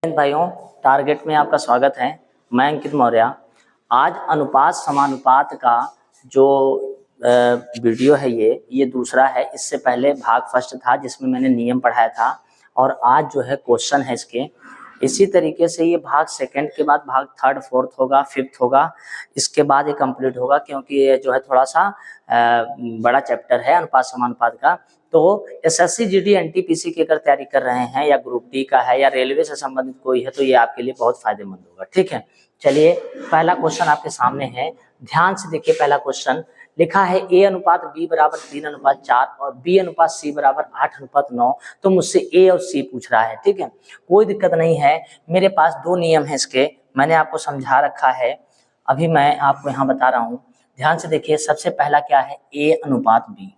भाइयों, टारगेट में आपका स्वागत है। मैं अंकित मौर्य। आज अनुपात समानुपात का जो वीडियो है ये दूसरा है। इससे पहले भाग फर्स्ट था जिसमें मैंने नियम पढ़ाया था और आज जो है क्वेश्चन है इसके। इसी तरीके से ये भाग सेकंड के बाद भाग थर्ड फोर्थ होगा, फिफ्थ होगा, इसके बाद ये कंप्लीट होगा क्योंकि ये जो है थोड़ा सा बड़ा चैप्टर है अनुपात समानुपात का। तो एसएससी जीडी एनटीपीसी की अगर तैयारी कर रहे हैं या ग्रुप डी का है या रेलवे से संबंधित कोई है तो ये आपके लिए बहुत फायदेमंद होगा। ठीक है, चलिए पहला क्वेश्चन आपके सामने है, ध्यान से देखिए। पहला क्वेश्चन लिखा है ए अनुपात बी बराबर 3:4 और बी अनुपात सी बराबर 8:9। तो मुझसे ए और सी पूछ रहा है। ठीक है, कोई दिक्कत नहीं है, मेरे पास दो नियम है इसके, मैंने आपको समझा रखा है, अभी मैं आपको यहाँ बता रहा हूँ। ध्यान से देखिए, सबसे पहला क्या है, ए अनुपात बी।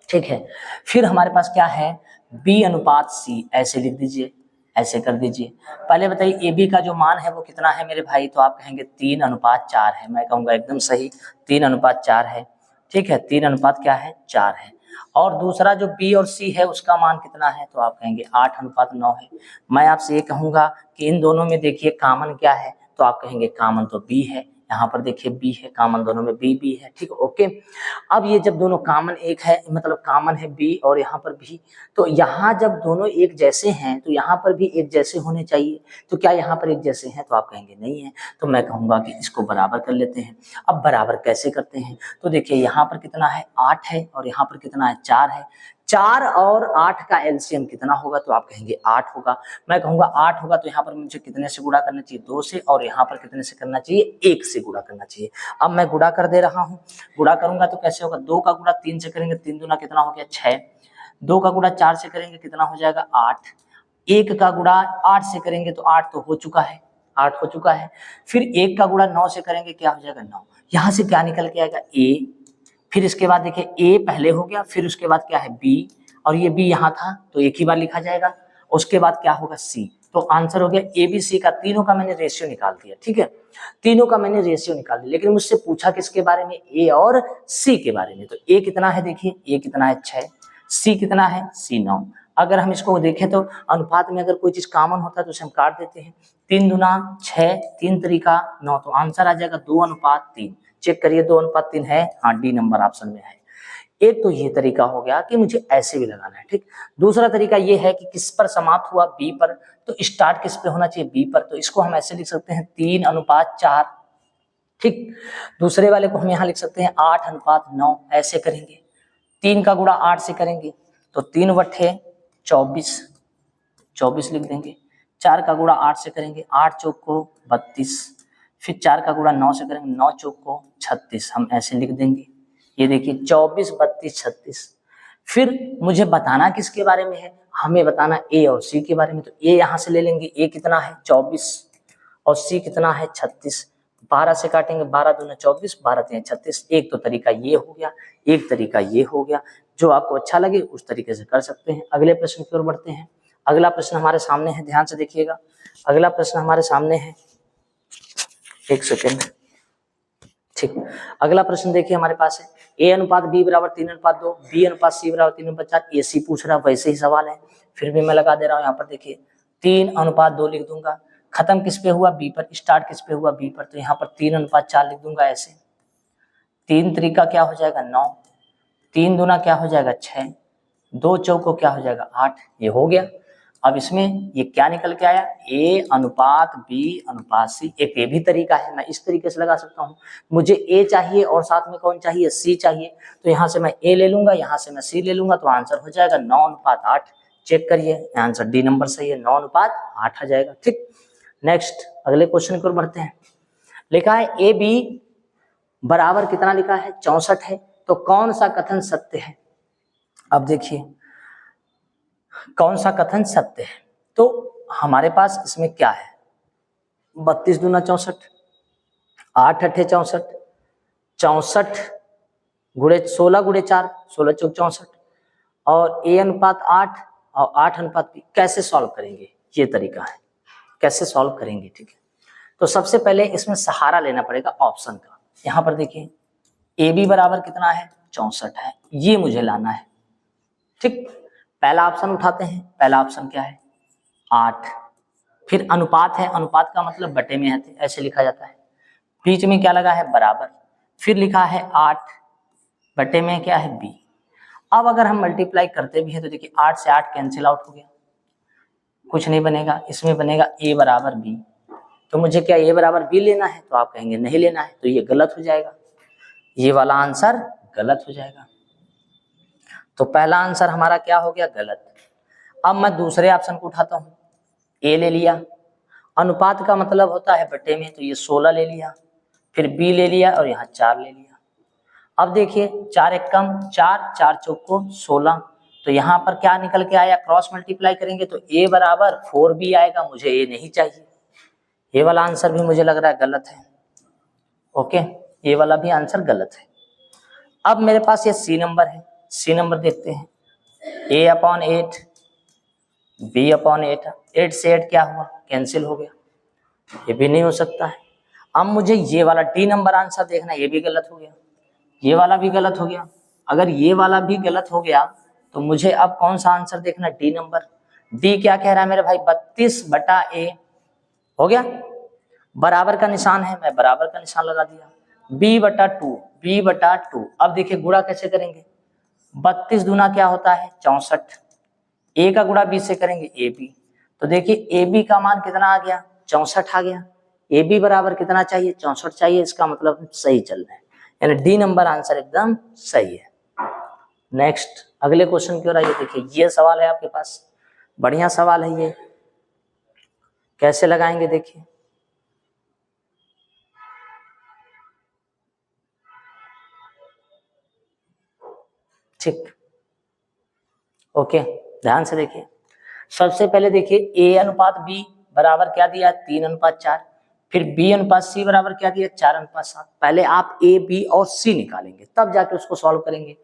ठीक है, फिर हमारे पास क्या है, बी अनुपात सी। ऐसे लिख दीजिए, ऐसे कर दीजिए। पहले बताइए ए बी का जो मान है वो कितना है मेरे भाई, तो आप कहेंगे 3:4 है। मैं कहूँगा एकदम सही, 3:4 है। ठीक है, 3 क्या है, 4 है। और दूसरा जो बी और सी है उसका मान कितना है, तो आप कहेंगे 8:9 है। मैं आपसे ये कहूँगा कि इन दोनों में देखिए कॉमन क्या है, तो आप कहेंगे कॉमन तो बी है। यहाँ पर देखिए बी है, कॉमन दोनों में बी है। ठीक है, ओके। अब ये जब दोनों कॉमन एक है, मतलब कॉमन है बी और यहाँ पर भी, तो यहाँ जब दोनों एक जैसे हैं तो यहाँ पर भी एक जैसे होने चाहिए। तो क्या यहाँ पर एक जैसे हैं, तो आप कहेंगे नहीं है। तो मैं कहूँगा कि इसको बराबर कर लेते हैं। अब बराबर कैसे करते हैं, तो देखिए यहाँ पर कितना है, 8 है और यहाँ पर कितना है, 4 है। 4 और 8 का एलसीएम कितना होगा, तो आप कहेंगे 8 होगा। मैं कहूँगा 8 होगा, तो यहाँ पर मुझे कितने से गुणा करना चाहिए, 2 से, और यहाँ पर कितने से करना चाहिए, 1 से गुणा करना चाहिए। अब मैं गुणा कर दे रहा हूँ। गुणा करूंगा तो कैसे होगा, 2 का गुणा 3 से करेंगे, 3 दूना कितना हो गया, 6। 2 का गुणा 4 से करेंगे कितना हो जाएगा, 8। 1 का गुणा 8 से करेंगे तो 8 तो हो चुका है, 8 हो चुका है। फिर 1 का गुणा 9 से करेंगे, क्या हो जाएगा, 9। यहाँ से क्या निकल के आएगा, ए। फिर इसके बाद देखिए ए पहले हो गया, फिर उसके बाद क्या है, बी, और ये बी यहाँ था तो एक ही बार लिखा जाएगा। उसके बाद क्या होगा, सी। तो आंसर हो गया ए बी सी का, तीनों का मैंने रेशियो निकाल दिया। ठीक है, तीनों का मैंने रेशियो निकाल दिया, लेकिन मुझसे पूछा किसके बारे में, ए और सी के बारे में। तो ए कितना है, देखिए ए कितना है, 6। सी कितना है, सी 9। अगर हम इसको देखें तो अनुपात में अगर कोई चीज कॉमन होता है तो उसे हम काट देते हैं। 3 दूना 6, 3 तरीका 9, तो आंसर आ जाएगा 2:3। चेक करिए 2:3 है, हाँ डी नंबर ऑप्शन में है। एक तो ये तरीका हो गया कि मुझे ऐसे भी लगाना है। ठीक, दूसरा तरीका ये है कि किस पर समाप्त हुआ, बी पर, तो स्टार्ट किस पे होना चाहिए, बी पर। तो इसको हम ऐसे लिख सकते हैं 3:4। ठीक, दूसरे वाले को हम यहाँ लिख सकते हैं 8:9। ऐसे करेंगे, 3 का गुणा 8 से करेंगे तो 3 बटे 24, 24 लिख देंगे। 4 का गुणा 8 से करेंगे, 8 चौक को 32। फिर 4 का गुणा 9 से करेंगे, 9 चौक को 36। हम ऐसे लिख देंगे, ये देखिए 24, 32, 36। फिर मुझे बताना किसके बारे में है, हमें बताना ए और सी के बारे में। तो ए यहाँ से ले लेंगे, ए कितना है, 24, और सी कितना है, 36। 12 से काटेंगे, 12 दूना 24, 12 3 36। एक तो तरीका ये हो गया, एक तरीका ये हो गया। जो आपको अच्छा लगे उस तरीके से कर सकते हैं। अगले प्रश्न की ओर बढ़ते हैं। अगला प्रश्न हमारे सामने है, ध्यान से देखिएगा। अगला प्रश्न हमारे सामने है, एक सेकेंड। ठीक, अगला प्रश्न देखिए हमारे पास है, ए अनुपात बी बराबर 3:2, बी अनुपात सी बराबर 3:4। ए सी पूछ रहा, वैसे ही सवाल है, फिर भी मैं लगा दे रहा हूँ। यहाँ पर देखिए 3:2 लिख दूंगा। खत्म किस पे हुआ, बी पर, स्टार्ट किस पे हुआ, बी पर, तो यहाँ पर 3:4 लिख दूंगा ऐसे। 3 तरीका क्या हो जाएगा, 9। 3 दूना क्या हो जाएगा, 6। 2 चौको क्या हो जाएगा, 8। ये हो गया। अब इसमें ये क्या निकल के आया, ए अनुपात बी अनुपात सी। एक ये भी तरीका है, मैं इस तरीके से लगा सकता हूँ। मुझे ए चाहिए और साथ में कौन चाहिए, सी चाहिए। तो यहाँ से मैं ए ले लूंगा, यहाँ से मैं सी ले लूंगा, तो आंसर हो जाएगा 9:8। चेक करिए, आंसर डी नंबर सही है, 9:8 आ जाएगा। ठीक, नेक्स्ट अगले क्वेश्चन की ओर बढ़ते हैं। लिखा है ए बी बराबर कितना लिखा है, 64 है। तो कौन सा कथन सत्य है। अब देखिए कौन सा कथन सत्य है, तो हमारे पास इसमें क्या है, 32 दूना 64, 8 अट्ठे 64, 64 गुणे 16 गुणे 4, 16 चौक 64, और ए अनुपात 8 और 8:, कैसे सॉल्व करेंगे, ये तरीका है कैसे सॉल्व करेंगे। ठीक है, तो सबसे पहले इसमें सहारा लेना पड़ेगा ऑप्शन का। यहाँ पर देखिए ए बी बराबर कितना है, 64 है, ये मुझे लाना है। ठीक, पहला ऑप्शन उठाते हैं। पहला ऑप्शन क्या है, 8। फिर अनुपात है, अनुपात का मतलब बटे में है, ऐसे लिखा जाता है। बीच में क्या लगा है, बराबर। फिर लिखा है 8 बटे में क्या है, b। अब अगर हम मल्टीप्लाई करते भी हैं तो देखिए 8 से 8 कैंसिल आउट हो गया, कुछ नहीं बनेगा, इसमें बनेगा a बराबर b। तो मुझे क्या a बराबर b लेना है, तो आप कहेंगे नहीं लेना है, तो ये गलत हो जाएगा, ये वाला आंसर गलत हो जाएगा। तो पहला आंसर हमारा क्या हो गया, गलत। अब मैं दूसरे ऑप्शन को उठाता हूँ, a ले लिया, अनुपात का मतलब होता है बटे में, तो ये 16 ले लिया, फिर b ले लिया और यहाँ 4 ले लिया। अब देखिए 4 एक कम 4, 4 चौको 16, तो यहाँ पर क्या निकल के आया, क्रॉस मल्टीप्लाई करेंगे तो a बराबर 4b आएगा, मुझे a नहीं चाहिए, ये वाला आंसर भी मुझे लग रहा है गलत है। ओके, ये वाला भी आंसर गलत है। अब मेरे पास ये सी नंबर है, सी नंबर देखते हैं, a/8 b/8, 8 से 8 क्या हुआ, कैंसिल हो गया, ये भी नहीं हो सकता है। अब मुझे ये वाला डी नंबर आंसर देखना, ये भी गलत हो गया, ये वाला भी गलत हो गया। अगर ये वाला भी गलत हो गया तो मुझे अब कौन सा आंसर देखना, डी नंबर। डी क्या कह रहा है मेरे भाई, 32/a हो गया, बराबर का निशान है, मैं बराबर का निशान लगा दिया। b/2, b/2। अब देखिए गुणा कैसे करेंगे, 32 दूना क्या होता है 64, a का गुणा b से करेंगे ab, तो देखिए ab का मान कितना आ गया, 64 आ गया। ab बराबर कितना चाहिए, 64 चाहिए, इसका मतलब सही चल रहा है, यानी डी नंबर आंसर एकदम सही है। नेक्स्ट अगले क्वेश्चन की ओर आइए। देखिए ये सवाल है आपके पास, बढ़िया सवाल है ये, कैसे लगाएंगे देखिए। ठीक, ओके, ध्यान से देखिए। सबसे पहले देखिए a/b बराबर क्या दिया, 3/4, फिर b/c बराबर क्या दिया, 4/7। पहले आप a, b और c निकालेंगे, तब जाके उसको सॉल्व करेंगे।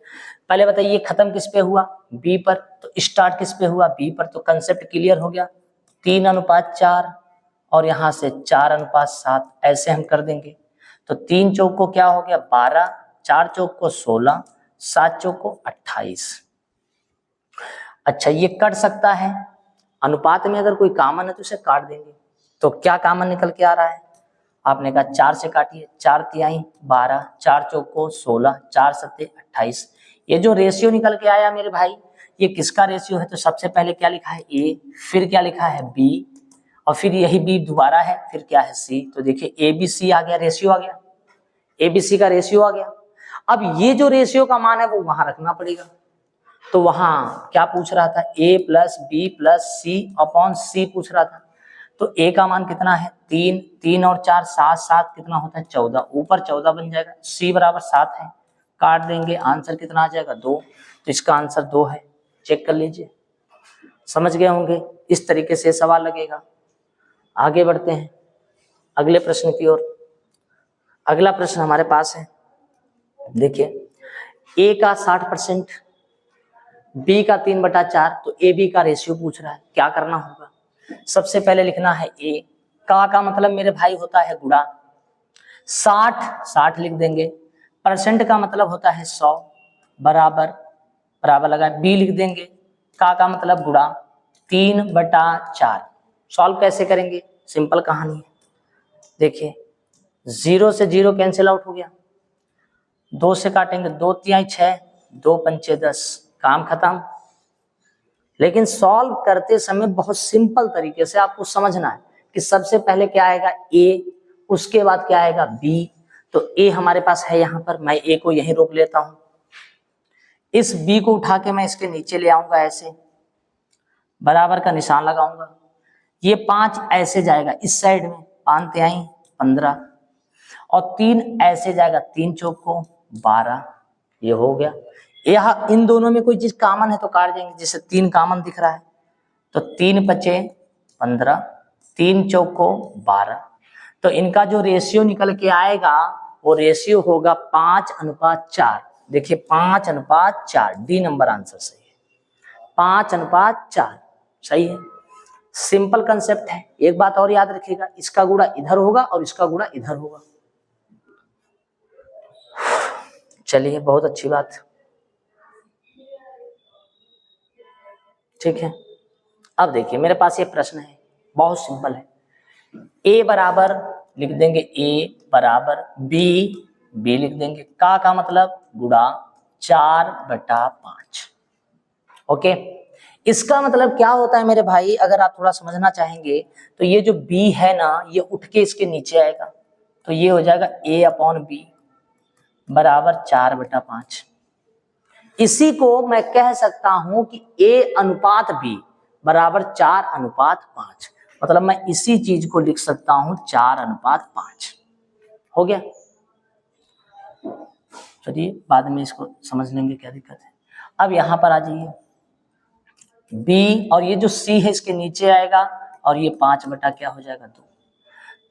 पहले बताइए खत्म किस पे हुआ, b पर, तो स्टार्ट किस पे हुआ, b पर, तो कंसेप्ट क्लियर हो गया। 3/4 और यहाँ से 4/7, ऐसे हम कर देंगे। तो 3 चौक को क्या हो गया 12, 4 चौक को 16, 7 चौक को 28। अच्छा ये कट सकता है, अनुपात में अगर कोई कॉमन है तो इसे काट देंगे। तो क्या कॉमन निकल के आ रहा है, आपने कहा 4 से काटिए, 4 तिहाई 12, 4 चौको 16, 4 सत्ते 28। ये जो रेशियो निकल के आया मेरे भाई, ये किसका रेशियो है, तो सबसे पहले क्या लिखा है a, फिर क्या लिखा है b, और फिर यही b दोबारा है, फिर क्या है c। तो देखिए ABC आ गया, रेशियो आ गया, ABC का रेशियो आ गया। अब ये जो रेशियो का मान है वो वहां रखना पड़ेगा। तो वहां क्या पूछ रहा था, a+b+c/c पूछ रहा था। तो a का मान कितना है 3, 3 और 4 7, 7 कितना होता है 14, ऊपर 14 बन जाएगा, c बराबर 7 है, काट देंगे, आंसर कितना आ जाएगा 2। तो इसका आंसर 2 है, चेक कर लीजिए। समझ गए होंगे, इस तरीके से सवाल लगेगा। आगे बढ़ते हैं अगले प्रश्न की ओर। अगला प्रश्न हमारे पास है, देखिए a का 60%, b का 3/4, तो ए बी का रेशियो पूछ रहा है, क्या करना होगा। सबसे पहले लिखना है a का मतलब मेरे भाई होता है गुणा, 60 लिख देंगे, परसेंट का मतलब होता है 100, बराबर बराबर लगा b लिख देंगे, का मतलब गुणा 3/4। सॉल्व कैसे करेंगे, सिंपल कहानी है, देखिए 0 से 0 कैंसिल आउट हो गया, 2 से काटेंगे, 2 तिहाई 6, 2 पंचे 10, काम खत्म। लेकिन सॉल्व करते समय बहुत सिंपल तरीके से आपको समझना है कि सबसे पहले क्या आएगा a, उसके बाद क्या आएगा b। तो a हमारे पास है यहाँ पर, मैं a को यहीं रोक लेता हूं, इस b को उठा के मैं इसके नीचे ले आऊंगा, ऐसे बराबर का निशान लगाऊंगा, ये 5 ऐसे जाएगा इस साइड में, 5 तिहाई 15, और 3 ऐसे जाएगा, 3 चौक को 12, ये हो गया। यहाँ इन दोनों में कोई चीज कॉमन है तो काट देंगे, जैसे 3 कॉमन दिख रहा है, तो 3 पचे 15, 3 चौको 12, तो इनका जो रेशियो निकल के आएगा वो रेशियो होगा 5/4। देखिए 5/4, डी नंबर आंसर सही है, 5/4 सही है। सिंपल कंसेप्ट है। एक बात और याद रखिएगा, इसका गुणा इधर होगा और इसका गुणा इधर होगा। चलिए बहुत अच्छी बात, ठीक है। अब देखिए मेरे पास ये प्रश्न है, बहुत सिंपल है। ए बराबर लिख देंगे ए बराबर बी, बी लिख देंगे का मतलब गुणा 4/5। ओके, इसका मतलब क्या होता है मेरे भाई, अगर आप थोड़ा समझना चाहेंगे तो ये जो b है ना, ये उठ के इसके नीचे आएगा, तो ये हो जाएगा a/b बराबर 4/5। इसी को मैं कह सकता हूं कि a/b बराबर 4/5, मतलब मैं इसी चीज को लिख सकता हूं 4/5। हो गया, चलिए बाद में इसको समझ लेंगे क्या दिक्कत है। अब यहां पर आ जाइए, b और ये जो c है इसके नीचे आएगा, और ये 5 बटा क्या हो जाएगा 2।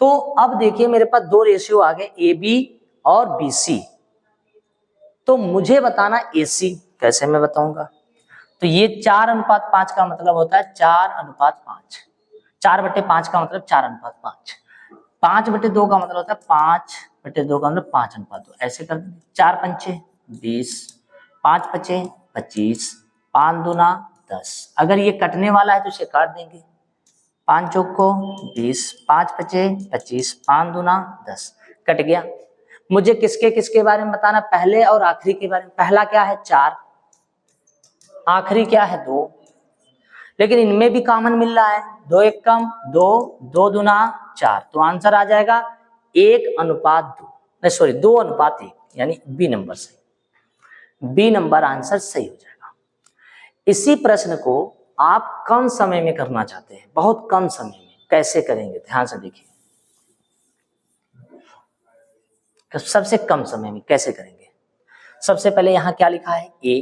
तो अब देखिए मेरे पास दो रेशियो आ गए, ए बी और बी सी। तो मुझे बताना ए सी, कैसे मैं बताऊंगा, तो ये 4/5 का मतलब होता है 4/5, 4/5 का मतलब 4/5, 5/2 का मतलब होता है 5/2 का मतलब 5/2। ऐसे कर देंगे, 4 पंचे 20, 5 पचे 25, 5 दूना 10। अगर ये कटने वाला है तो इसे काट देंगे, 5 चौक को 20, 5 पचे 25, 5 दूना 10, कट गया। मुझे किसके किसके बारे में बताना, पहले और आखिरी के बारे में। पहला क्या है 4, आखिरी क्या है 2, लेकिन इनमें भी कॉमन मिल रहा है, 2 एक कम 2, 2 दूना 4, तो आंसर आ जाएगा 1/2, नहीं सॉरी 2/1, यानी बी नंबर सही, बी नंबर आंसर सही हो जाएगा। इसी प्रश्न को आप कम समय में करना चाहते हैं, बहुत कम समय में, कैसे करेंगे ध्यान से देखिए, सबसे कम समय में कैसे करेंगे। सबसे पहले यहां क्या लिखा है a,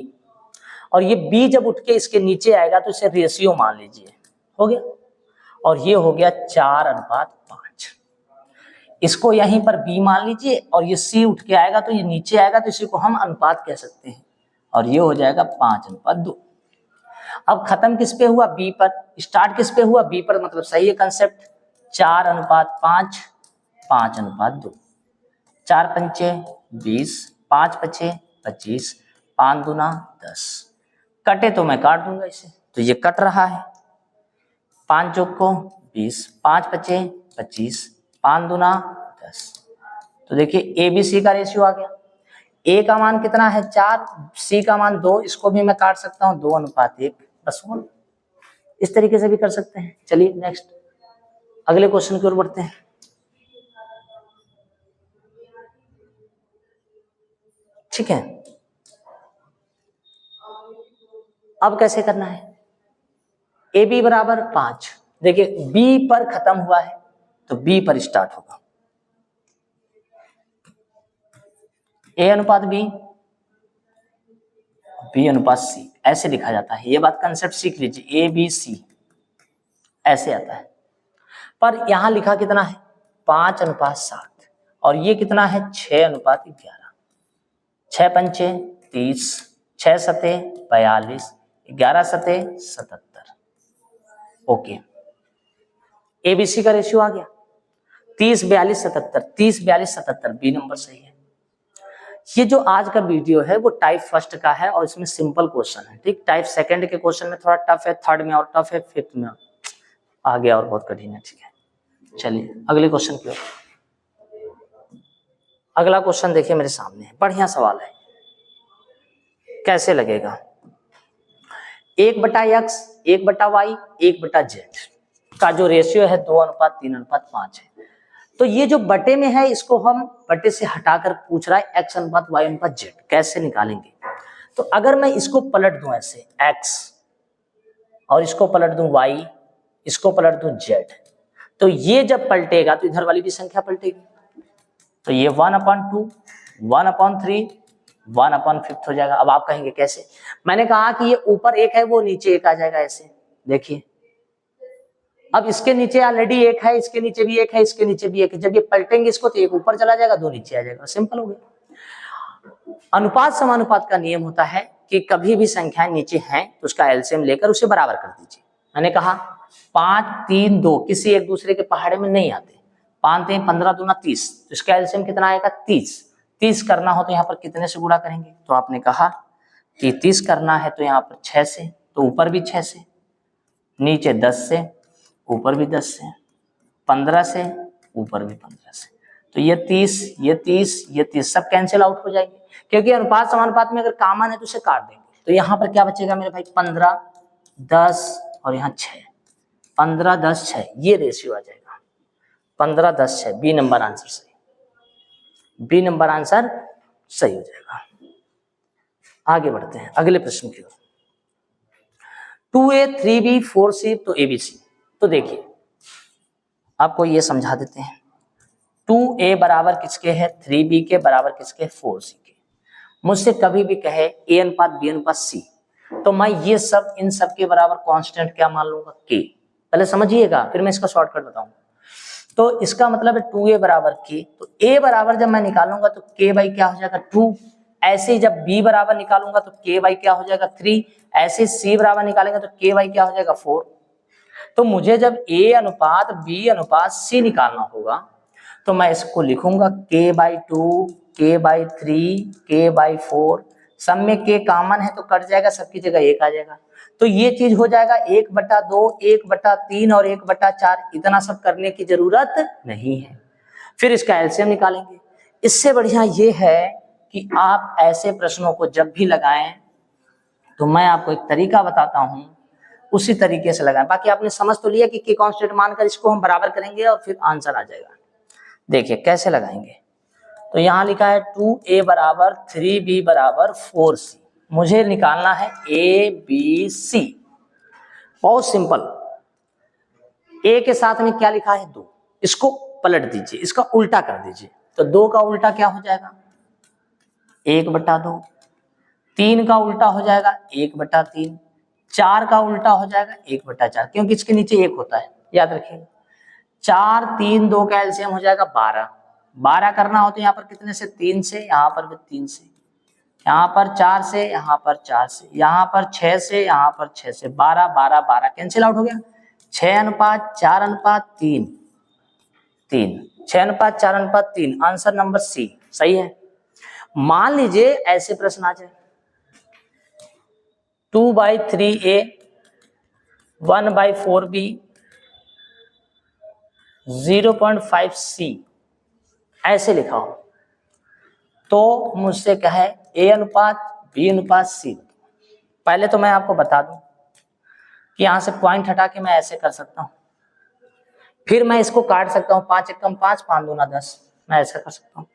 और ये b जब उठ के इसके नीचे आएगा तो इसे रेशियो मान लीजिए, हो गया, और ये हो गया 4/5। इसको यहीं पर b मान लीजिए, और ये c उठ के आएगा तो ये नीचे आएगा, तो इसी को हम अनुपात कह सकते हैं, और ये हो जाएगा 5/2। अब खत्म किस पे हुआ, b पर, स्टार्ट किस पे हुआ, b पर, मतलब सही है कंसेप्ट, 4/5, 5/2, 4 पंचे 20, 5 पचे 25, 5 दूना 10, कटे तो मैं काट दूंगा इसे, तो ये कट रहा है, 5 चौक को 20, 5 पचे 25, 5 दूना 10। तो देखिए ए बी सी का रेशियो आ गया, ए का मान कितना है 4, सी का मान 2, इसको भी मैं काट सकता हूँ 2/1, बस 1। इस तरीके से भी कर सकते हैं। चलिए नेक्स्ट अगले क्वेश्चन की ओर बढ़ते हैं। ठीक है, अब कैसे करना है, ए बी बराबर 5, देखिए बी पर खत्म हुआ है तो बी पर स्टार्ट होगा, a/b, b/c, ऐसे लिखा जाता है। ये बात कंसेप्ट सीख लीजिए, ABC ऐसे आता है, पर यहां लिखा कितना है 5/7, और ये कितना है 6/11, 6 पंचे 30, 6 सते 42, 11 सते 77। ओके, ABC का रेशियो आ गया 30 42 77, 30 42 77, बी नंबर सही है। ये जो आज का वीडियो है वो टाइप फर्स्ट का है, और इसमें सिंपल क्वेश्चन है, ठीक। टाइप सेकंड के क्वेश्चन में थोड़ा टफ है, थर्ड में और टफ है, फिफ्थ में आ गया और बहुत कठिन है, ठीक है। चलिए अगले क्वेश्चन की ओर। अगला क्वेश्चन देखिए मेरे सामने है, बढ़िया सवाल है, कैसे लगेगा, 1/x 1/y 1/z का जो रेशियो है 2:3:5 है। तो ये जो बटे में है इसको हम बटे से हटाकर पूछ रहा है x/y/z, कैसे निकालेंगे। तो अगर मैं इसको पलट दूं ऐसे x, और इसको पलट दूं y, इसको पलट दूं z, तो ये जब पलटेगा तो इधर वाली भी संख्या पलटेगी, तो ये 1/2, 1/3, 1/5 हो जाएगा। अब आप कहेंगे कैसे, मैंने कहा कि ये ऊपर एक है वो नीचे एक आ जाएगा, ऐसे देखिए। अब इसके नीचे ऑलरेडी एक है, इसके नीचे भी एक है, इसके नीचे भी एक है, जब ये पलटेंगे इसको तो एक ऊपर चला जाएगा, 2 नीचे आ जाएगा, सिंपल हो गया। अनुपात समानुपात का नियम होता है कि कभी भी संख्याएं नीचे हैं तो उसका एलसीएम लेकर उसे बराबर कर दीजिए। मैंने कहा 5 3 2 किसी एक दूसरे के पहाड़े में नहीं आते, 5 3 15 दूना 30, तो इसका एलसीएम कितना आएगा 30। 30 करना हो तो यहाँ पर कितने से गुणा करेंगे, तो आपने कहा कि 30 करना है तो यहाँ पर 6 से, तो ऊपर भी 6 से, नीचे 10 से, ऊपर भी 10 से, 15 से, ऊपर भी 15 से, तो ये 30, ये 30, ये 30 सब कैंसिल आउट हो जाएंगे, क्योंकि अनुपात समानुपात में अगर कॉमन है तो उसे काट देंगे। तो यहाँ पर क्या बचेगा मेरे भाई, 15, 10 और यहाँ 6, 15, 10, 6, ये रेशियो आ जाएगा 15, 10, 6। बी नंबर आंसर सही, बी नंबर आंसर सही हो जाएगा। आगे बढ़ते हैं अगले प्रश्न की ओर। 2a 3b 4c तो abc। तो देखिए आपको ये समझा देते हैं, 2a बराबर किसके है, 3b के बराबर किसके, 4c के। मुझसे कभी भी कहे a अनुपात b अनुपात c, तो मैं ये सब इन सब के बराबर कांस्टेंट क्या मान लूंगा, k। पहले समझिएगा फिर मैं इसका शॉर्टकट बताऊंगा। तो इसका मतलब है 2a बराबर k, तो a बराबर जब मैं निकालूंगा तो k बाई क्या हो जाएगा 2। ऐसे ही जब b बराबर निकालूंगा तो k बाई क्या हो जाएगा 3। ऐसे c बराबर निकालेंगे तो k बाई क्या हो जाएगा 4। तो मुझे जब a अनुपात b अनुपात c निकालना होगा तो मैं इसको लिखूंगा k by 2, k by 3, k by 4। सब में k कॉमन है तो कट जाएगा, सबकी जगह 1 आ जाएगा। तो ये चीज हो जाएगा 1/2, 1/3 और 1/4। इतना सब करने की जरूरत नहीं है। फिर इसका एलसीएम निकालेंगे। इससे बढ़िया ये है कि आप ऐसे प्रश्नों को जब भी लगाएं तो मैं आपको एक तरीका बताता हूं, उसी तरीके से लगाएं। बाकी आपने समझ तो लिया कि के कांस्टेंट मानकर इसको हम बराबर करेंगे और फिर आंसर आ जाएगा। देखिए कैसे लगाएंगे। तो यहां लिखा है 2a बराबर 3b बराबर 4c। मुझे निकालना है a b c। बहुत सिंपल। a के साथ में क्या लिखा है 2, इसको पलट दीजिए, इसका उल्टा कर दीजिए। तो 2 का उल्टा क्या हो जाएगा 1/2, 3 का उल्टा हो जाएगा 1/3, 4 का उल्टा हो जाएगा 1/4, क्योंकि इसके नीचे 1 होता है, याद रखिएगा। 4, 3, 2 का एलसीएम हो जाएगा 12। 12 करना हो तो यहाँ पर कितने से, 3 से, यहाँ पर भी 3 से, यहाँ पर 4 से, यहाँ पर 4 से, यहाँ पर 6 से, यहाँ पर 6 से, 12, 12, 12 कैंसिल आउट हो गया। 6 अनुपात 4 अनुपात 3, 3, 6 अनुपात 4 अनुपात 3, आंसर नंबर सी सही है। मान लीजिए ऐसे प्रश्न आ जाए 2/3a 1/4b 0.5c ऐसे लिखा हो, तो मुझसे कहे a अनुपात b अनुपात c। पहले तो मैं आपको बता दूं कि यहां से पॉइंट हटा के मैं ऐसे कर सकता हूं, फिर मैं इसको काट सकता हूं, 5 एकम 5, 5 दूना 10, मैं ऐसा कर सकता हूं।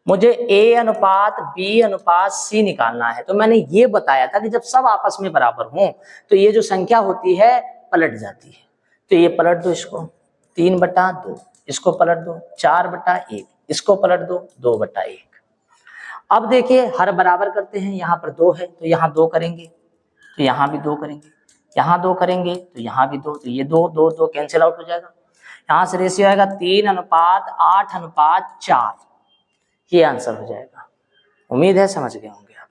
मुझे a अनुपात b अनुपात c निकालना है, तो मैंने ये बताया था कि जब सब आपस में बराबर हों तो ये जो संख्या होती है पलट जाती है। तो ये पलट दो, इसको 3/2, इसको पलट दो 4/1, इसको पलट दो 2/1। अब देखिए हर बराबर करते हैं, यहाँ पर 2 है तो यहाँ 2 करेंगे, तो यहाँ भी 2 करेंगे, यहाँ 2 करेंगे तो यहाँ भी 2, तो ये 2, 2, 2 कैंसिल आउट हो जाएगा। यहाँ से रेशियो आएगा 3:8:4, ये आंसर हो जाएगा। उम्मीद है समझ गए होंगे आप।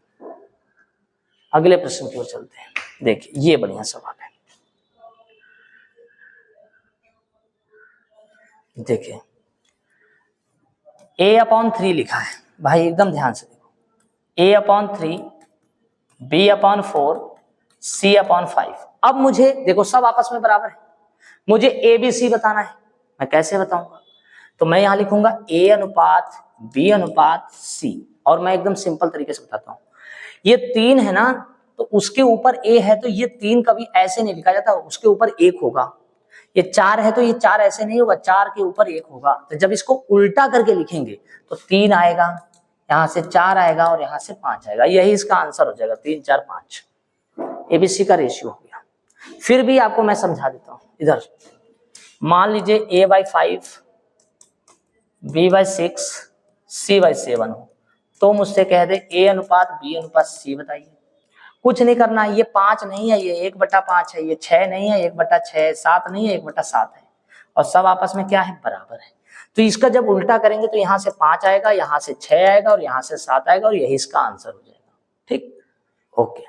अगले प्रश्न की ओर चलते हैं। देखिए ये बढ़िया सवाल है। देखिए a/3 लिखा है भाई, एकदम ध्यान से देखो, a/3 b/4 c/5। अब मुझे देखो सब आपस में बराबर है, मुझे a b c बताना है। मैं कैसे बताऊंगा, तो मैं यहां लिखूंगा a अनुपात b अनुपात c, और मैं एकदम सिंपल तरीके से बताता हूं। ये 3 है ना, तो उसके ऊपर a है, तो ये 3 कभी ऐसे नहीं लिखा जाता, उसके ऊपर 1 होगा। ये 4 है तो ये 4 ऐसे नहीं होगा, 4 के ऊपर 1 होगा। तो जब इसको उल्टा करके लिखेंगे तो 3 आएगा, यहाँ से 4 आएगा और यहाँ से 5 आएगा। यही इसका आंसर हो जाएगा, 3, 4, 5। एबीसी का रेशियो हो गया। फिर भी आपको मैं समझा देता हूँ। इधर मान लीजिए a/5 b/6 c/7 हो, तो मुझसे कह दे a अनुपात b अनुपात c बताइए। कुछ नहीं करना, ये 5 नहीं है, ये 1/5 है, ये 6 नहीं है 1/6, 7 नहीं है 1/7 है, और सब आपस में क्या है बराबर है। तो इसका जब उल्टा करेंगे तो यहाँ से 5 आएगा, यहाँ से 6 आएगा और यहाँ से 7 आएगा, और यही इसका आंसर हो जाएगा। ठीक, ओके।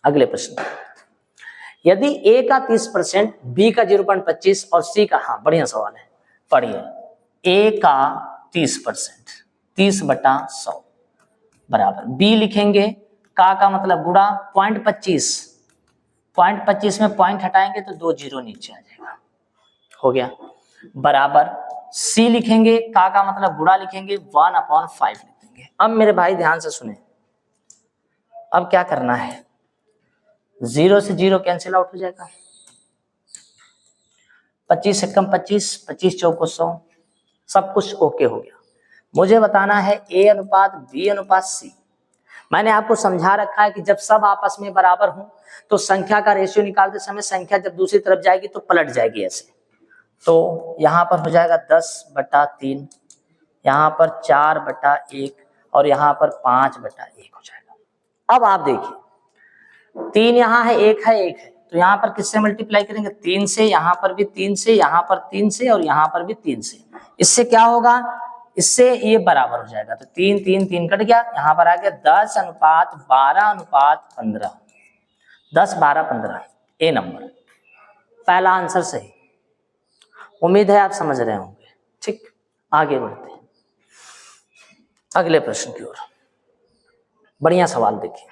अगले प्रश्न, यदि a का 30%, b का 0.25 और c का, हाँ बढ़िया सवाल है, पढ़िए। a का 30%, 30/100 बराबर b लिखेंगे, का मतलब गुणा 0.25, 0.25 में पॉइंट हटाएंगे तो 2 जीरो नीचे आ जाएगा। हो गया, बराबर C लिखेंगे, का मतलब गुणा लिखेंगे, 1/5 लिख देंगे। अब मेरे भाई ध्यान से सुने, अब क्या करना है, 0 से 0 कैंसिल आउट हो जाएगा, 25 से कम 25, 25 चौको 100, सब कुछ ओके हो गया। मुझे बताना है A अनुपात B अनुपात C। मैंने आपको समझा रखा है कि जब सब आपस में बराबर हों तो संख्या का रेशियो निकालते समय संख्या जब दूसरी तरफ जाएगी तो पलट जाएगी ऐसे। तो यहाँ पर हो जाएगा 10/3, यहाँ पर 4/1 और यहाँ पर 5/1 हो जाएगा। अब आप देखिए 3 यहाँ है, 1 है, 1 है, तो यहाँ पर किससे मल्टीप्लाई करेंगे, 3 से, यहाँ पर भी 3 से, यहाँ पर 3 से और यहाँ पर भी 3 से। इससे क्या होगा, इससे ये बराबर हो जाएगा, तो 3 3 3 कट गया, यहाँ पर आ गया 10:12:15, 10:12:15 ए नंबर, पहला आंसर सही। उम्मीद है आप समझ रहे होंगे। ठीक, आगे बढ़ते हैं अगले प्रश्न की ओर। बढ़िया सवाल देखिए,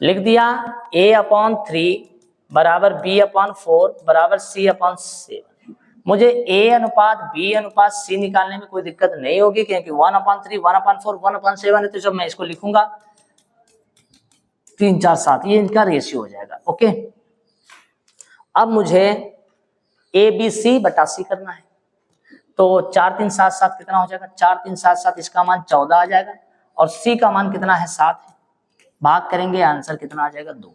लिख दिया A/3 बराबर B/4 बराबर C/7। मुझे A अनुपात B अनुपात C निकालने में कोई दिक्कत नहीं होगी, क्योंकि 1/3 1/4 1/7 है, तो जब मैं इसको लिखूंगा 3 4 7, ये इनका रेशियो हो जाएगा। ओके, अब मुझे ABC बटा C करना है, तो 4 3 7 7 कितना हो जाएगा, 4 3 7 7, इसका मान 14 आ जाएगा और C का मान कितना है, 7 है। भाग करेंगे, आंसर कितना आ जाएगा, 2।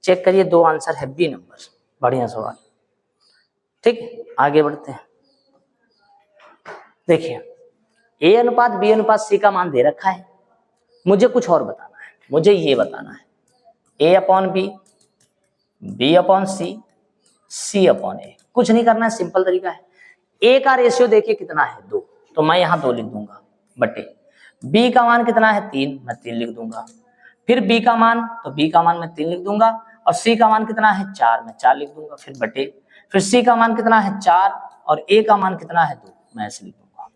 चेक करिए, 2 आंसर है, बी नंबर। बढ़िया सवाल। ठीक, आगे बढ़ते हैं। देखिए A अनुपात B अनुपात C का मान दे रखा है, मुझे कुछ और बताना है। मुझे ये बताना है A/B, B/C, C/A। कुछ नहीं करना है, सिंपल तरीका है। A का रेशियो देखिए कितना है, 2, तो मैं यहाँ 2 लिख दूंगा, बटे B का मान कितना है, 3, मैं 3 लिख दूंगा। फिर B का मान, तो B का मान मैं 3 लिख दूंगा, और C का मान कितना है, 4, मैं 4 लिख दूंगा। फिर बटे, फिर C का मान कितना है, 4, और A का मान कितना है, 2, मैं ऐसे लिख दूंगा।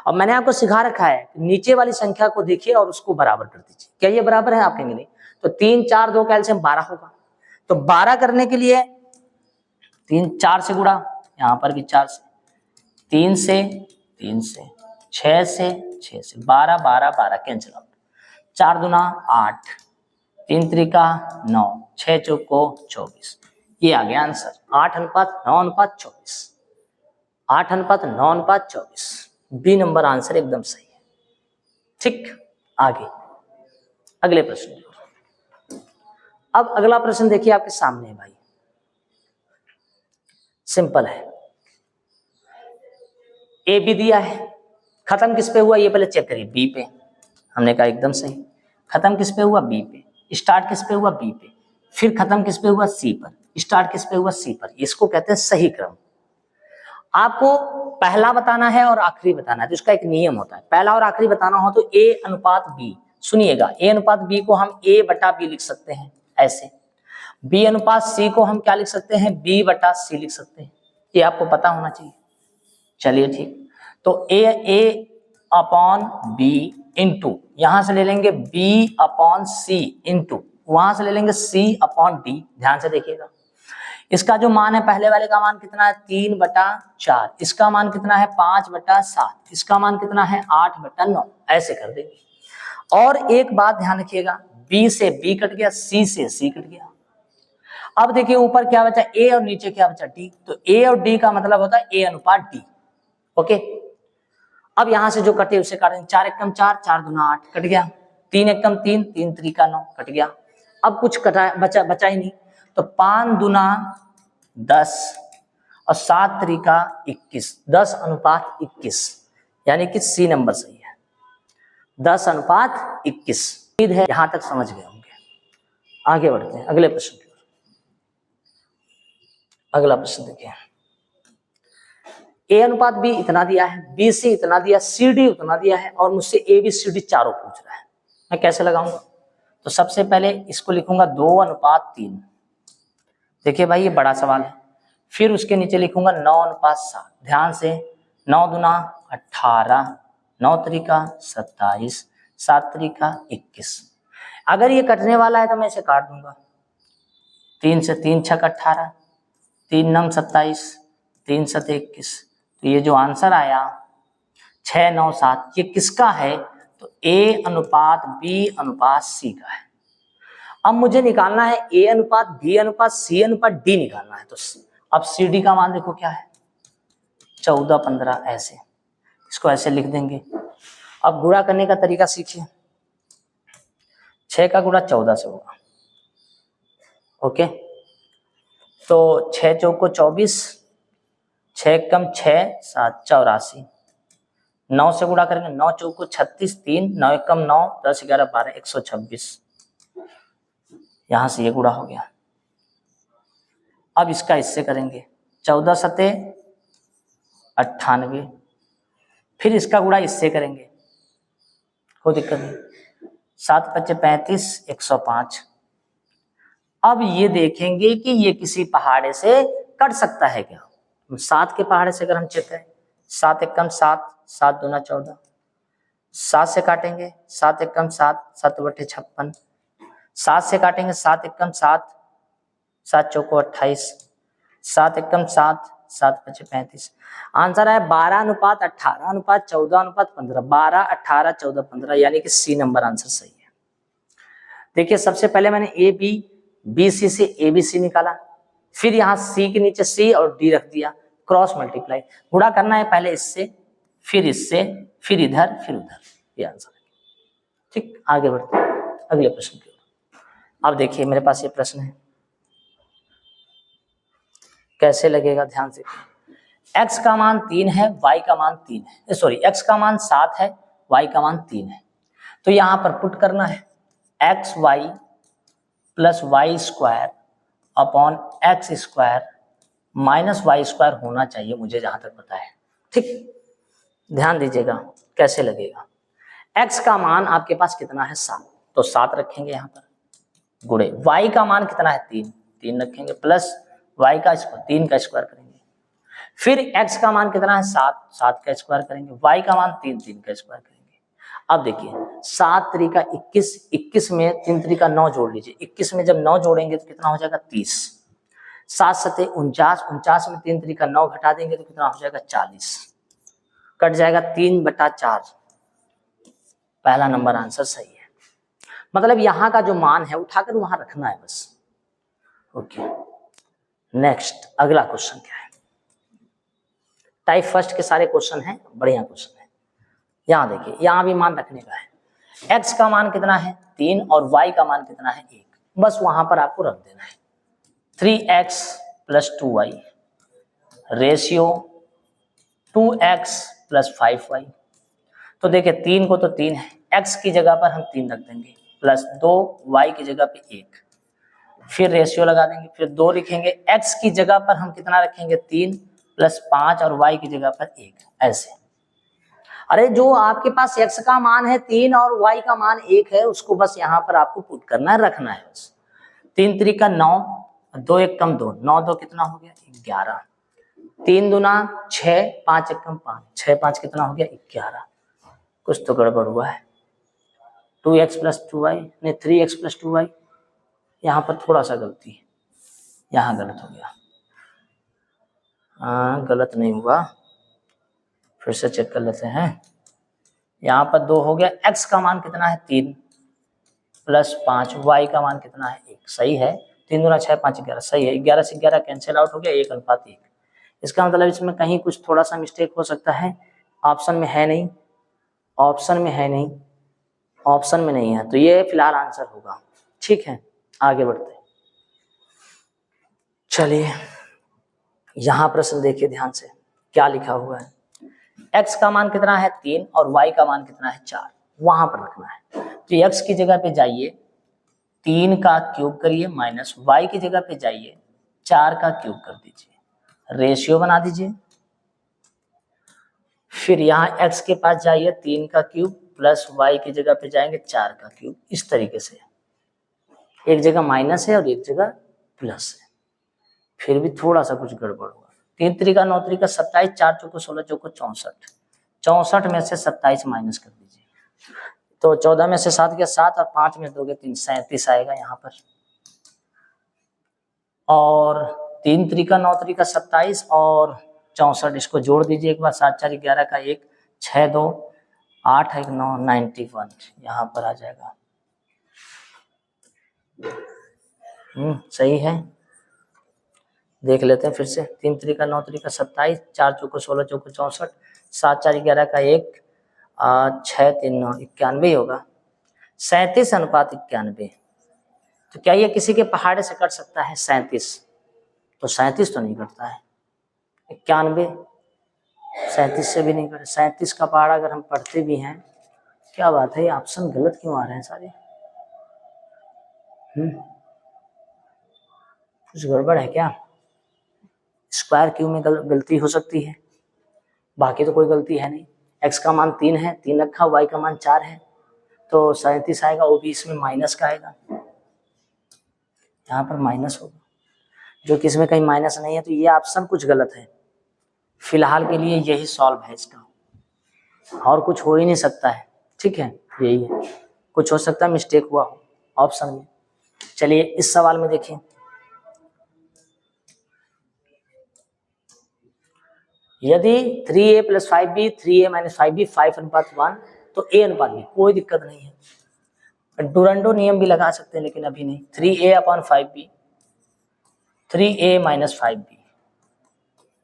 और मैंने आपको सिखा रखा है नीचे वाली संख्या को देखिए और उसको बराबर कर दीजिए। क्या ये बराबर है, आप कहेंगे नहीं, तो 3 4 2 कैलसियम 12 होगा। तो 12 करने के लिए 3 4 से गुणा, यहाँ पर भी 4 से, 3 से 3 से, 6 से 6 से, 12 12 12 कैंसिल आउट, 4 दूना 8, 3 त्रिका 9, 6 चौको 24। ये आ गया आंसर, 8:9:24, 8:9:24, बी नंबर आंसर एकदम सही है। ठीक, आगे अगले प्रश्न। अब अगला प्रश्न देखिए आपके सामने है भाई, सिंपल है। ए बी दिया है, खत्म किस पे हुआ ये पहले चेक करिए, बी पे। हमने कहा एकदम सही। खत्म किस पे हुआ, बी पे। स्टार्ट किस पे हुआ, बी पे। फिर खत्म किस पे हुआ, सी पर। स्टार्ट किस पे हुआ, सी पर। इसको कहते हैं सही क्रम। आपको पहला बताना है और आखिरी बताना है, तो इसका एक नियम होता है, पहला और आखिरी बताना हो तो ए अनुपात बी। सुनिएगा, ए अनुपात बी को हम ए बटा बी लिख सकते हैं ऐसे। बी अनुपात सी को हम क्या लिख सकते हैं, बी बटा सी लिख सकते हैं। ये आपको पता होना चाहिए। चलिए ठीक, तो ए अपॉन बी इंटू, यहां से ले लेंगे बी अपॉन सी इंटू, वहां से ले लेंगे सी अपॉन डी। ध्यान से देखिएगा, इसका जो मान है, पहले वाले का मान कितना है, 3/4, इसका मान कितना है, 5/7, इसका मान कितना है, 8/9, ऐसे कर देंगे। और एक बात ध्यान रखिएगा, बी से बी कट गया, सी से सी कट गया। अब देखिए ऊपर क्या बचा, ए, और नीचे क्या बचा, डी। तो ए और डी का मतलब होता है ए अनुपात डी। ओके, अब यहां से जो कटे उसे काटेंगे, 4 एकम 4, 4 दूना 8 कट गया, 3 एकम 3, 3 त्रिका 9 कट गया। अब कुछ कटा बचा ही नहीं, तो 5 दूना 10 और 7 त्रिका 21, 10:21, यानी कि सी नंबर सही है, 10:21। उम्मीद है यहां तक समझ गए होंगे। आगे बढ़ते हैं अगले प्रश्न की ओर। अगला प्रश्न देखिए, ए अनुपात बी इतना दिया है, बी सी इतना दिया, सी डी उतना दिया है, और मुझसे ए बी सी डी चारों पूछ रहा है। मैं कैसे लगाऊंगा, तो सबसे पहले इसको लिखूंगा 2:3। देखिए भाई ये बड़ा सवाल है। फिर उसके नीचे लिखूंगा 9:7। ध्यान से, 9 दूना 18, 9 त्रिका 27, 7 त्रिका 21। अगर ये कटने वाला है तो मैं इसे काट दूंगा, 3 से 3 छक 18, 3 नम 27, 3 7 21। तो ये जो आंसर आया 6 9 7 ये किसका है? तो A अनुपात B अनुपात C का है। अब मुझे निकालना है A अनुपात B अनुपात C अनुपात D निकालना है। तो अब CD का मान देखो क्या है, 14 15 ऐसे, इसको ऐसे लिख देंगे। अब गुणा करने का तरीका सीखिए। 6 का गुणा 14 से होगा। ओके, तो 6 चौको 24, 6 कम 6 7 84, 9 से गुणा करेंगे 9 चौको 36, 3 9 कम 9 10 11 12 126। यहां से ये गुणा हो गया। अब इसका इससे करेंगे 14 सते 98, फिर इसका गुणा इससे करेंगे, कोई दिक्कत नहीं। 7 5 35 105। अब ये देखेंगे कि ये किसी पहाड़े से कट सकता है क्या? 7 के पहाड़े से अगर हम चेतें, 7 एकम 7 7 दूना 14, 7 से काटेंगे 7 एकम 7 7 बटे 56, 7 से काटेंगे 7 एकम 7 7 चौको 28, 7 एकम 7 7 पचे 35। आंसर है 12 अनुपात 18 अनुपात 14 अनुपात 15। 12 18 14 15 यानी कि C नंबर आंसर सही है। देखिए सबसे पहले मैंने बी सी से ABC निकाला, फिर यहाँ C के नीचे C और D रख दिया, क्रॉस मल्टीप्लाई। गुणा करना है पहले इससे, फिर इससे, फिर इधर, फिर उधर, ये आंसर है। ठीक, आगे बढ़ते हैं अगले प्रश्न की ओर। अब देखिए मेरे पास ये प्रश्न है, कैसे लगेगा ध्यान से। x का मान 3 है, y का मान 3 है, सॉरी x का मान 7 है, y का मान 3 है। तो यहां पर पुट करना है x y plus y square upon x square minus y square होना चाहिए, मुझे जहां तक पता है। ठीक, ध्यान दीजिएगा कैसे लगेगा। x का मान आपके पास कितना है 7, तो 7 रखेंगे यहाँ पर, गुणे y का मान कितना है 3, 3 रखेंगे, प्लस y का स्क्वायर 3 का स्क्वायर करेंगे, फिर x का मान कितना है 7, 7 का स्क्वायर करेंगे, y का मान 3, 3 का स्क्वायर करेंगे। अब देखिए 7 त्रिका 21, 21 में 3 त्रिका 9 जोड़ लीजिए, 21 में जब 9 जोड़ेंगे तो कितना हो जाएगा 30, 7 सते 49, 49 में 3 त्रिका 9 घटा देंगे तो कितना हो जाएगा 40, कट जाएगा 3/4। पहला नंबर आंसर सही है। मतलब यहाँ का जो मान है उठाकर वहां रखना है बस। ओके, नेक्स्ट अगला क्वेश्चन क्या है। टाइप फर्स्ट के सारे क्वेश्चन हैं, बढ़िया क्वेश्चन है। यहाँ देखिए, यहाँ भी मान रखने का है। x का मान कितना है 3 और y का मान कितना है 1, बस वहां पर आपको रख देना है। 3x plus 2y ratio 2x plus 5y। तो देखिए 3 को तो 3 है, x की जगह पर हम 3 रख देंगे, प्लस 2 y की जगह पे 1, फिर रेशियो लगा देंगे, फिर 2 लिखेंगे, x की जगह पर हम कितना रखेंगे 3 प्लस 5 और y की जगह पर 1, ऐसे। अरे जो आपके पास x का मान है 3 और y का मान 1 है, उसको बस यहाँ पर आपको पुट करना है, रखना है बस। 3 त्रिका 9, 2 1 कम 2, 9 2 कितना हो गया 11, 3 दूना 6, 5 1 कम 5, 6 5 कितना हो गया 11। कुछ तो गड़बड़ हुआ है। 2x प्लस 2y नहीं 3x प्लस 2y, यहाँ पर थोड़ा सा गलती है, यहाँ गलत हो गया। हाँ गलत नहीं हुआ, फिर से चेक कर लेते हैं। यहाँ पर 2 हो गया, x का मान कितना है 3 प्लस 5, y का मान कितना है 1, सही है। 3 दूना 6 5 11, सही है। 11 से 11 कैंसिल आउट हो गया, 1 अनुपात 1। इसका मतलब इसमें कहीं कुछ थोड़ा सा मिस्टेक हो सकता है, ऑप्शन में है नहीं, ऑप्शन में है नहीं, ऑप्शन में नहीं है, तो ये फिलहाल आंसर होगा। ठीक है, आगे बढ़ते हैं। चलिए यहाँ प्रश्न देखिए ध्यान से, क्या लिखा हुआ है। x का मान कितना है 3 और y का मान कितना है 4, वहां पर रखना है। तो x की जगह पे जाइए 3 का क्यूब करिए, माइनस y की जगह पे जाइए 4 का क्यूब कर दीजिए, रेशियो बना दीजिए। फिर यहाँ x के पास जाइए 3 का क्यूब प्लस y की जगह पे जाएंगे 4 का क्यूब। इस तरीके से एक जगह माइनस है और एक जगह प्लस है, फिर भी थोड़ा सा कुछ गड़बड़ हुआ। 3 त्रिका 9 त्रिका 27, 4 चौको 16 चौको 64, 64 में से 27 माइनस कर दीजिए, तो 14 में से 7 गया 7 और 5 में 2 गए 3, 37 आएगा यहाँ पर। और 3 त्रिका 9 त्रिका 27 और 64, इसको जोड़ दीजिए एक बार, 7 4 11 का 1, 6 2 8 1 9 91 यहाँ पर आ जाएगा। सही है, देख लेते हैं फिर से। 3 3 9 3 27, 4 चौको 16 चौको 64, 7 4 11 का 1, 6 3 9 91 होगा। 37:91। तो क्या ये किसी के पहाड़े से कट सकता है? 37 तो 37 तो नहीं कटता है। 91 37 से भी नहीं कटे। 37 का पहाड़ा अगर हम पढ़ते भी हैं, क्या बात है, ये ऑप्शन गलत क्यों आ रहे हैं सारे? कुछ गड़बड़ है क्या? स्क्वायर क्यू में गलती हो सकती है, बाकी तो कोई गलती है नहीं। x का मान 3 है, 3 रखा, y का मान 4 है, तो 37 आएगा, वो भी इसमें माइनस का आएगा, यहाँ पर माइनस होगा, जो कि इसमें कहीं माइनस नहीं है, तो ये ऑप्शन कुछ गलत है। फिलहाल के लिए यही सॉल्व है इसका, और कुछ हो ही नहीं सकता है। ठीक है, यही है, कुछ हो सकता है मिस्टेक हुआ हो ऑप्शन में। चलिए इस सवाल में देखिए, यदि 3a + 5b 3a - 5b 5:1 तो a अनुपात b, कोई दिक्कत नहीं है। डुरंडो नियम भी लगा सकते हैं, लेकिन अभी नहीं। 3a/5b 3a - 5b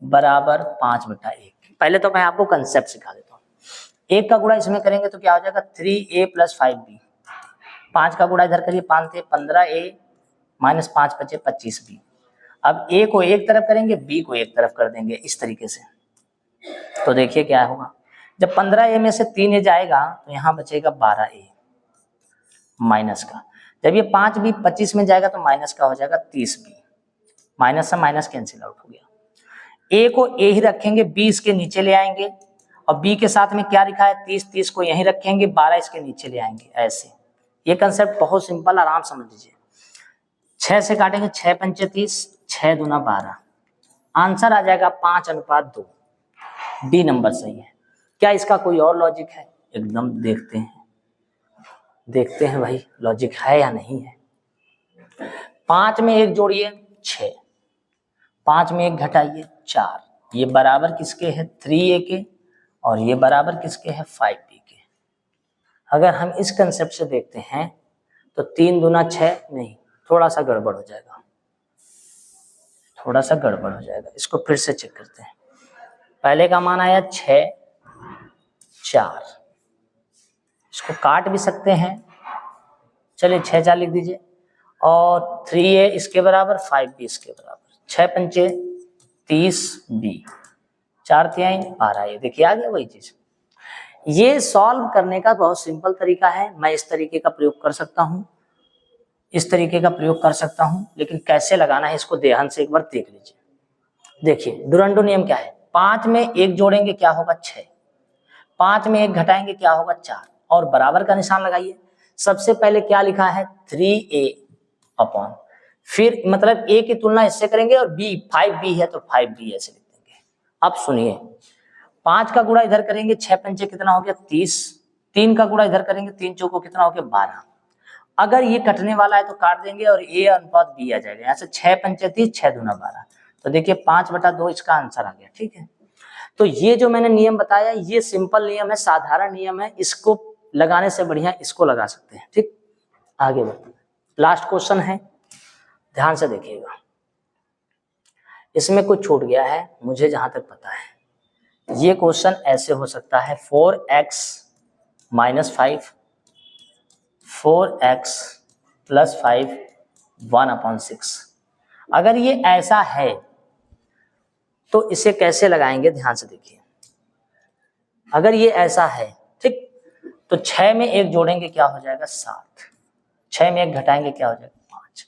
बराबर 5/1। पहले तो मैं आपको कंसेप्ट सिखा देता हूँ। 1 का गुणा इसमें करेंगे तो क्या हो जाएगा? 3a + 5b। 5 का गुणा इधर करिए, 5 थे 15a - 5 बचे 25b। अब a को एक तरफ करेंगे, b को एक तरफ कर देंगे, इस तरीके से। तो देखिए क्या होगा, जब 15a में से 3a जाएगा तो यहाँ बचेगा 12a माइनस का। जब ये 5b 25 में जाएगा तो माइनस का हो जाएगा 30b। माइनस से माइनस कैंसिल आउट हो गया। a को a ही रखेंगे, b इसके नीचे ले आएंगे, और b के साथ में क्या लिखा है? 30, 30 को यहीं रखेंगे, 12 इसके नीचे ले आएंगे, ऐसे। ये कंसेप्ट बहुत सिंपल, आराम समझ लीजिए। 6 से काटेंगे, 6 पंचे 30, 6 दूना 12, आंसर आ जाएगा 5:2। डी नंबर सही है। क्या इसका कोई और लॉजिक है? एकदम देखते हैं भाई, लॉजिक है या नहीं है। 5 में 1 जोड़िए 6, 5 में 1 घटाइए 4, ये बराबर किसके है? 3a के, और ये बराबर किसके है? 5b के। अगर हम इस कंसेप्ट से देखते हैं तो 3 दूना 6 नहीं, थोड़ा सा गड़बड़ हो जाएगा, इसको फिर से चेक करते हैं। पहले का मान आया 6 4, इसको काट भी सकते हैं, चलिए 6 4 लिख दीजिए, और 3a इसके बराबर, 5b इसके बराबर, 6 पंचे 30b, 4 तिहाई 12। ये देखिए आ गया वही चीज। ये सॉल्व करने का बहुत सिंपल तरीका है। मैं इस तरीके का प्रयोग कर सकता हूँ, इस तरीके का प्रयोग कर सकता हूँ, लेकिन कैसे लगाना है इसको ध्यान से एक बार देख लीजिए। देखिए डुरंडो नियम क्या है? 5 में 1 जोड़ेंगे क्या होगा? 6, 5 में 1 घटाएंगे क्या होगा? 4, और बराबर का निशान लगाइए। सबसे पहले क्या लिखा है? 3a अपॉन, फिर मतलब a की तुलना इससे करेंगे, और b 5b है तो 5b ऐसे लिख देंगे। अब सुनिए, 5 का गुणा इधर करेंगे, 6 पंचे कितना हो गया? 30, 3 का गुणा इधर करेंगे, 3 चौको कितना हो गया? 12। अगर ये कटने वाला है तो काट देंगे, और a अनुपात b आ जाएगा। यहाँ से 6 पंचे 30, 6 दूना 12, तो देखिए 5/2 इसका आंसर आ गया। ठीक है, तो ये जो मैंने नियम बताया, ये सिंपल नियम है, साधारण नियम है, इसको लगाने से बढ़िया इसको लगा सकते हैं। ठीक, आगे बढ़ते, लास्ट क्वेश्चन है, ध्यान से देखिएगा। इसमें कुछ छूट गया है मुझे जहां तक पता है। ये क्वेश्चन ऐसे हो सकता है, 4x - 5 4x + 5 1/6। अगर ये ऐसा है तो इसे कैसे लगाएंगे? ध्यान से देखिए। अगर ये ऐसा है, ठीक, तो 6 में 1 जोड़ेंगे क्या हो जाएगा? 7, 6 में 1 घटाएंगे क्या हो जाएगा? 5,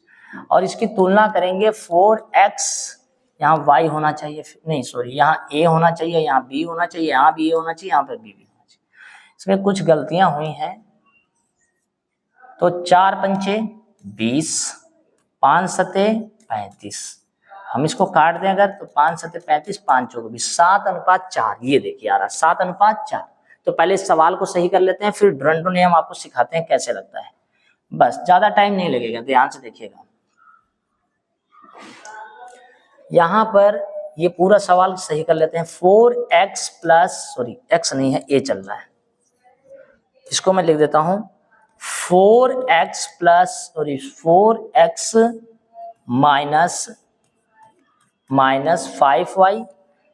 और इसकी तुलना करेंगे 4x, यहाँ y होना चाहिए, नहीं सॉरी, यहाँ a होना चाहिए, यहाँ b होना चाहिए, यहाँ भी a होना चाहिए, यहाँ पर b भी होना चाहिए। इसमें कुछ गलतियां हुई हैं, तो 4 पंचे 20, 5 सते 35, हम इसको काट दें अगर तो 5 सते 35, 5 चौको 20, 7:4। ये देखिए आ रहा 7:4। तो पहले इस सवाल को सही कर लेते हैं, फिर डुरंडो नियम आपको सिखाते हैं कैसे लगता है। बस ज्यादा टाइम नहीं लगेगा, ध्यान से देखिएगा। यहाँ पर ये पूरा सवाल सही कर लेते हैं। 4x प्लस, सॉरी x नहीं है, a चल रहा है, इसको मैं लिख देता हूं 4x plus, sorry 4x minus 5y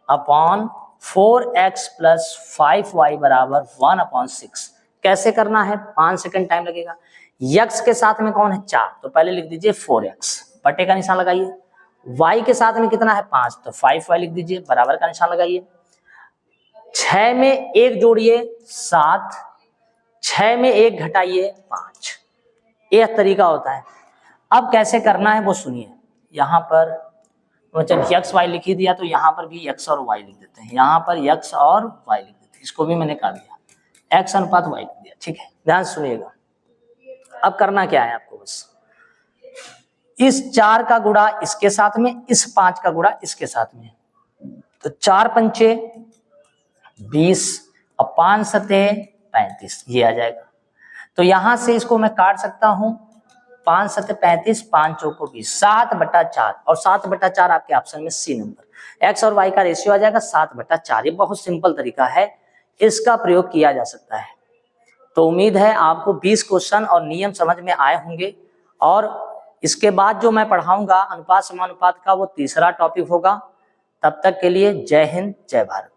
upon 4x plus 5y बराबर 1/6। कैसे करना है, 5 सेकंड टाइम लगेगा। x के साथ में कौन है 4, तो पहले लिख दीजिए 4x, बटे का निशान लगाइए। y के साथ में कितना है 5, तो 5y लिख दीजिए, बराबर का निशान लगाइए। 6 में 1 जोड़िए 7, 6 में 1 घटाइए 5, यह तरीका होता है। अब कैसे करना है वो सुनिए। यहाँ पर जब x y लिख ही दिया तो यहाँ पर भी x और y लिख देते हैं, यहाँ पर x और y लिख देते हैं, इसको भी मैंने कर दिया, x अनुपात y लिख दिया। ठीक है, ध्यान सुनिएगा। अब करना क्या है आपको, बस इस 4 का गुणा इसके साथ में, इस 5 का गुणा इसके साथ में, तो 4 पंचे 20 और 5 सते 35, ये आ जाएगा। तो यहां से इसको मैं काट सकता हूं, 5 सते 35, 5 चौको 20, 7/4, और 7/4 आपके ऑप्शन में सी नंबर। x और y का रेशियो आ जाएगा 7/4। ये बहुत सिंपल तरीका है, इसका प्रयोग किया जा सकता है। तो उम्मीद है आपको 20 क्वेश्चन और नियम समझ में आए होंगे, और इसके बाद जो मैं पढ़ाऊंगा अनुपात समानुपात का, वो तीसरा टॉपिक होगा। तब तक के लिए जय हिंद, जय भारत।